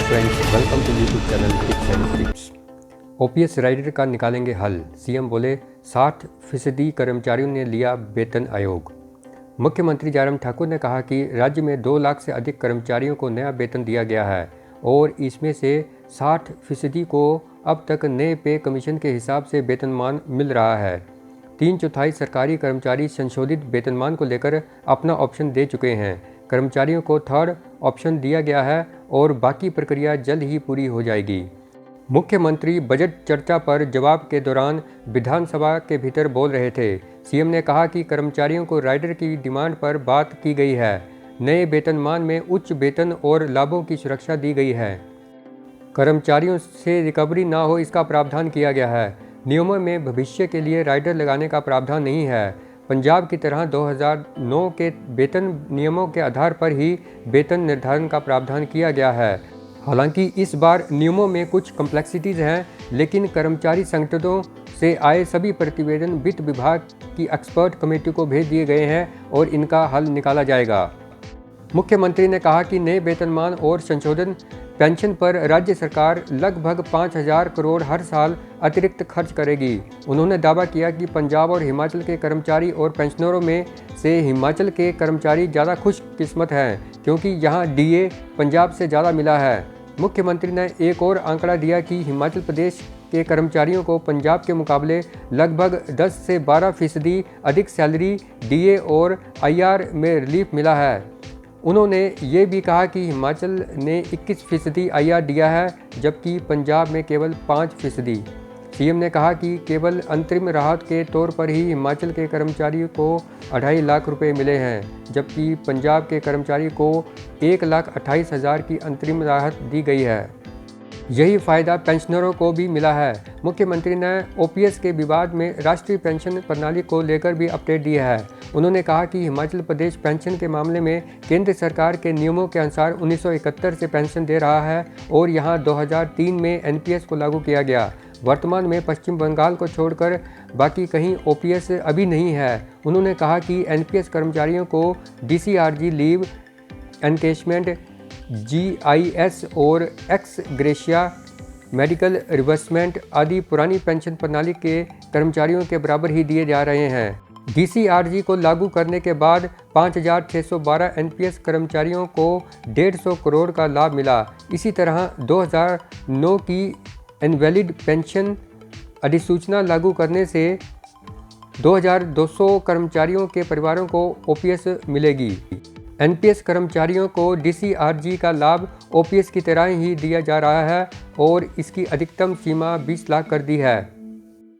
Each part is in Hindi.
Friends, welcome to YouTube channel tips and tips. OPS rider का निकालेंगे हल, सीएम बोले 60% कर्मचारियों ने लिया वेतन आयोग। मुख्यमंत्री जयराम ठाकुर ने कहा कि राज्य में 2 लाख से अधिक कर्मचारियों को नया वेतन दिया गया है और इसमें से 60% को अब तक नए पे कमीशन के हिसाब से वेतनमान मिल रहा है। 3/4 सरकारी कर्मचारी संशोधित वेतनमान को लेकर अपना ऑप्शन दे चुके हैं। कर्मचारियों को थर्ड ऑप्शन दिया गया है और बाकी प्रक्रिया जल्द ही पूरी हो जाएगी। मुख्यमंत्री बजट चर्चा पर जवाब के दौरान विधानसभा के भीतर बोल रहे थे। सीएम ने कहा कि कर्मचारियों को राइडर की डिमांड पर बात की गई है। नए वेतनमान में उच्च वेतन और लाभों की सुरक्षा दी गई है। कर्मचारियों से रिकवरी ना हो, इसका प्रावधान किया गया है। नियमों में भविष्य के लिए राइडर लगाने का प्रावधान नहीं है। पंजाब की तरह 2009 के वेतन नियमों के आधार पर ही वेतन निर्धारण का प्रावधान किया गया है। हालांकि इस बार नियमों में कुछ कॉम्प्लेक्सिटीज़ हैं, लेकिन कर्मचारी संगठनों से आए सभी प्रतिवेदन वित्त विभाग की एक्सपर्ट कमेटी को भेज दिए गए हैं और इनका हल निकाला जाएगा। मुख्यमंत्री ने कहा कि नए वेतनमान और संशोधन पेंशन पर राज्य सरकार लगभग 5,000 करोड़ हर साल अतिरिक्त खर्च करेगी। उन्होंने दावा किया कि पंजाब और हिमाचल के कर्मचारी और पेंशनरों में से हिमाचल के कर्मचारी ज़्यादा खुशकिस्मत हैं, क्योंकि यहाँ डीए पंजाब से ज़्यादा मिला है। मुख्यमंत्री ने एक और आंकड़ा दिया कि हिमाचल प्रदेश के कर्मचारियों को पंजाब के मुकाबले लगभग 10 से 12% अधिक सैलरी, डीए और आईआर में रिलीफ मिला है। उन्होंने ये भी कहा कि हिमाचल ने 21% आईआर दिया है, जबकि पंजाब में केवल 5%। सीएम ने कहा कि केवल अंतरिम राहत के तौर पर ही हिमाचल के कर्मचारी को 2.5 लाख रुपए मिले हैं, जबकि पंजाब के कर्मचारी को 1,28,000 की अंतरिम राहत दी गई है। यही फायदा पेंशनरों को भी मिला है। मुख्यमंत्री ने ओपीएस के विवाद में राष्ट्रीय पेंशन प्रणाली को लेकर भी अपडेट दिया है। उन्होंने कहा कि हिमाचल प्रदेश पेंशन के मामले में केंद्र सरकार के नियमों के अनुसार 1971 से पेंशन दे रहा है और यहां 2003 में एनपीएस को लागू किया गया। वर्तमान में पश्चिम बंगाल को छोड़कर बाकी कहीं ओपीएस अभी नहीं है। उन्होंने कहा कि एनपीएस कर्मचारियों को डीसीआरजी लीव एनकेशमेंट, जीआईएस और एक्स ग्रेशिया, मेडिकल रिवर्समेंट आदि पुरानी पेंशन प्रणाली के कर्मचारियों के बराबर ही दिए जा रहे हैं। डीसीआरजी को लागू करने के बाद 5,612 एनपीएस कर्मचारियों को 150 करोड़ का लाभ मिला। इसी तरह 2009 की इनवैलिड पेंशन अधिसूचना लागू करने से 2,200 कर्मचारियों के परिवारों को ओपीएस मिलेगी। एनपीएस कर्मचारियों को डीसीआरजी का लाभ ओपीएस की तरह ही दिया जा रहा है और इसकी अधिकतम सीमा 20 लाख कर दी है।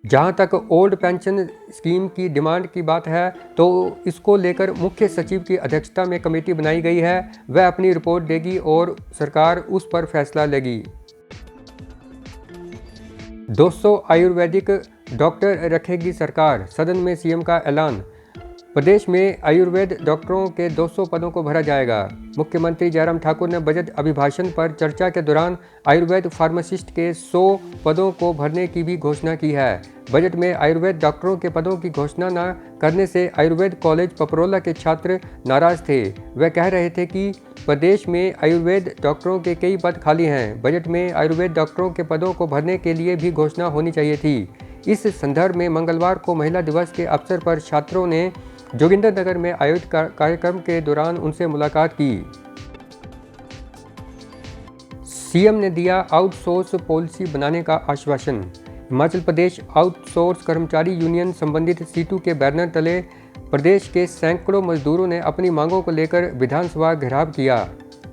जहां तक ओल्ड पेंशन स्कीम की डिमांड की बात है, तो इसको लेकर मुख्य सचिव की अध्यक्षता में कमेटी बनाई गई है। वह अपनी रिपोर्ट देगी और सरकार उस पर फैसला लेगी। 200 आयुर्वेदिक डॉक्टर रखेगी सरकार, सदन में सीएम का ऐलान। प्रदेश में आयुर्वेद डॉक्टरों के 200 पदों को भरा जाएगा। मुख्यमंत्री जयराम ठाकुर ने बजट अभिभाषण पर चर्चा के दौरान आयुर्वेद फार्मासिस्ट के 100 पदों को भरने की भी घोषणा की है। बजट में आयुर्वेद डॉक्टरों के पदों की घोषणा न करने से आयुर्वेद कॉलेज पपरोला के छात्र नाराज थे। वह कह रहे थे कि प्रदेश में आयुर्वेद डॉक्टरों के कई पद खाली हैं। बजट में आयुर्वेद डॉक्टरों के पदों को भरने के लिए भी घोषणा होनी चाहिए थी। इस संदर्भ में मंगलवार को महिला दिवस के अवसर पर छात्रों ने जोगिंदरनगर में आयोजित कार्यक्रम के दौरान उनसे मुलाकात की। सीएम ने दिया आउटसोर्स पॉलिसी बनाने का आश्वासन। हिमाचल प्रदेश आउटसोर्स कर्मचारी यूनियन संबंधित सीटू के बैनर तले प्रदेश के सैकड़ों मजदूरों ने अपनी मांगों को लेकर विधानसभा घेराव किया।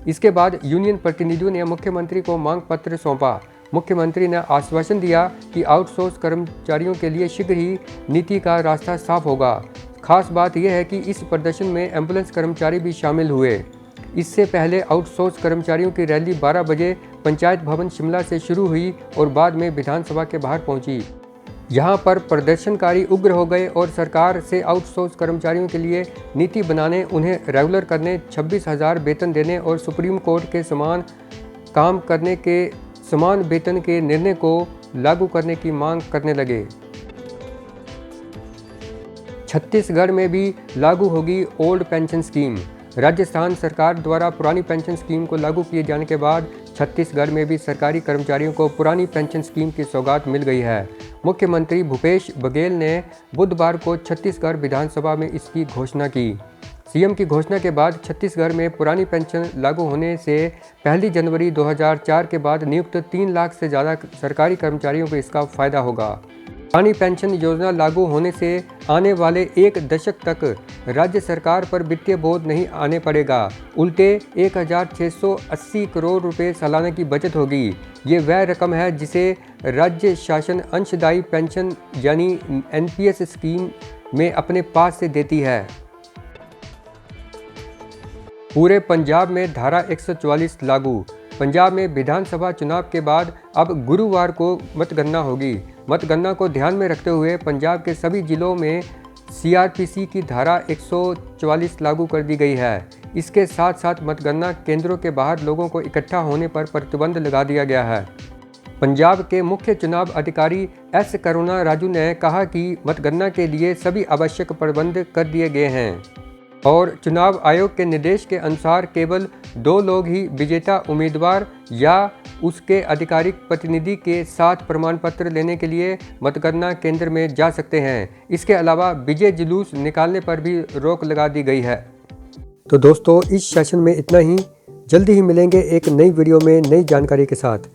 इसके बाद यूनियन प्रतिनिधियों ने मुख्यमंत्री को मांग पत्र सौंपा। मुख्यमंत्री ने आश्वासन दिया कि आउटसोर्स कर्मचारियों के लिए शीघ्र ही नीति का रास्ता साफ होगा। खास बात यह है कि इस प्रदर्शन में एम्बुलेंस कर्मचारी भी शामिल हुए। इससे पहले आउटसोर्स कर्मचारियों की रैली 12 बजे पंचायत भवन शिमला से शुरू हुई और बाद में विधानसभा के बाहर पहुंची। यहां पर प्रदर्शनकारी उग्र हो गए और सरकार से आउटसोर्स कर्मचारियों के लिए नीति बनाने, उन्हें रेगुलर करने, 26,000 वेतन देने और सुप्रीम कोर्ट के समान काम करने के समान वेतन के निर्णय को लागू करने की मांग करने लगे। छत्तीसगढ़ में भी लागू होगी ओल्ड पेंशन स्कीम। राजस्थान सरकार द्वारा पुरानी पेंशन स्कीम को लागू किए जाने के बाद छत्तीसगढ़ में भी सरकारी कर्मचारियों को पुरानी पेंशन स्कीम की सौगात मिल गई है। मुख्यमंत्री भूपेश बघेल ने बुधवार को छत्तीसगढ़ विधानसभा में इसकी घोषणा की। सीएम की घोषणा के बाद छत्तीसगढ़ में पुरानी पेंशन लागू होने से 1 जनवरी 2004 के बाद नियुक्त 3 लाख से ज़्यादा सरकारी कर्मचारियों को इसका फायदा होगा। पुरानी पेंशन योजना लागू होने से आने वाले 1 दशक तक राज्य सरकार पर वित्तीय बोझ नहीं आने पड़ेगा। उल्टे 1680 करोड़ रुपए सालाना की बचत होगी। ये वह रकम है जिसे राज्य शासन अंशदायी पेंशन यानी एनपीएस स्कीम में अपने पास से देती है। पूरे पंजाब में धारा 144 लागू। पंजाब में विधानसभा चुनाव के बाद अब गुरुवार को मतगणना होगी। मतगणना को ध्यान में रखते हुए पंजाब के सभी जिलों में सीआरपीसी की धारा 144 लागू कर दी गई है। इसके साथ साथ मतगणना केंद्रों के बाहर लोगों को इकट्ठा होने पर प्रतिबंध लगा दिया गया है। पंजाब के मुख्य चुनाव अधिकारी एस करुणा राजू ने कहा कि मतगणना के लिए सभी आवश्यक प्रबंध कर दिए गए हैं और चुनाव आयोग के निर्देश के अनुसार केवल 2 लोग ही विजेता उम्मीदवार या उसके आधिकारिक प्रतिनिधि के साथ प्रमाण पत्र लेने के लिए मतगणना केंद्र में जा सकते हैं। इसके अलावा विजय जुलूस निकालने पर भी रोक लगा दी गई है। तो दोस्तों, इस सेशन में इतना ही। जल्दी ही मिलेंगे एक नई वीडियो में नई जानकारी के साथ।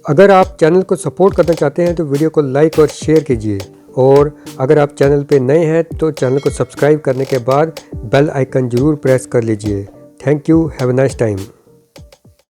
अगर आप चैनल को सपोर्ट करना चाहते हैं तो वीडियो को लाइक और शेयर कीजिए, और अगर आप चैनल पे नए हैं तो चैनल को सब्सक्राइब करने के बाद बेल आइकन ज़रूर प्रेस कर लीजिए। Thank you. Have a nice time.